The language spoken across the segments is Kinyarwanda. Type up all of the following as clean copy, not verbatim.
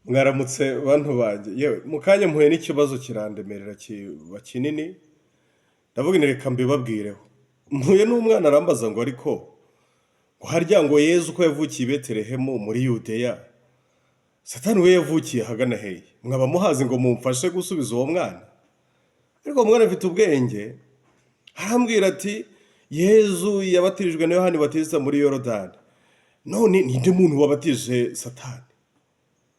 Mwaramutse bantu banjye yewe mu kanya mpuye n'ikibazo kirandemerera kiba kinini ndavuga ni reka mbibabwireho. Mpuye n'umwana arambaza ngo ariko ngo harya ngo Yezu ko yavukiye i Betelehemu muri Yudeya, Satani we yavukiye ahagana hehe? Mwaba muhazi ngo mumfashe gusubiza uwo mwana? Ariko uwo mwana afite ubwenge, arambwira ati Yezu yabatirijwe na Yohani Batista muri Yorodani. None ninde muntu wabatije Satani?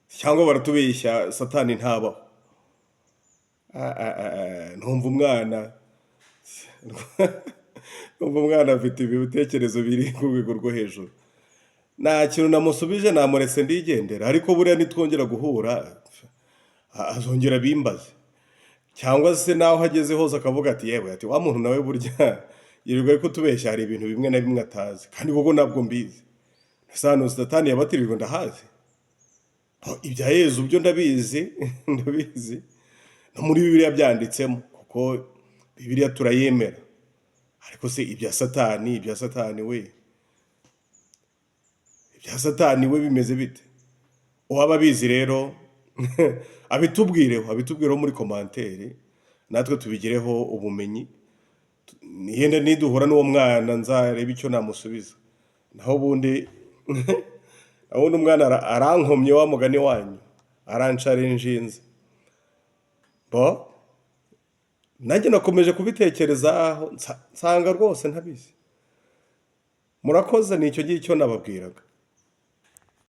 Cyangwa baratubeshya Satani ntabaho? Numva umwana numva umwana afite ibitekerezo biri ku rwego rwo hejuru. Nta kintu namusubije, namuretse ndigendera, ariko buriya nitwongera guhura azongera bimbaze, cyangwa se naho hageze hose akavuga ati yewe ati wa muntu nawe burya yirirwa ariko tubeshya hari ibintu bimwe na bimwe atazi, kandi koko nabwo mbizi. Sano Satani yabatirijwe ndahazi, ibya Yezu byo ndabizi ndabizi, no muri Bibiliya byanditsemo kuko Bibiliya turayemera. Ariko se ibya Satani we, ibya Satani we bimeze bite? Uwaba bizi rero abitubwireho muri komantere, natwe tubigireho ubumenyi. Niyenda niduhura n'uwo mwana nzareba icyo namusubiza. Naho bundi umwana arankomye wa mugani wanyu, aransharenjinze. Nanjye nakomeje kubitekerezaho nsanga rwose ntabizi. Murakoze, nicyo gihe cyo nababwiraga.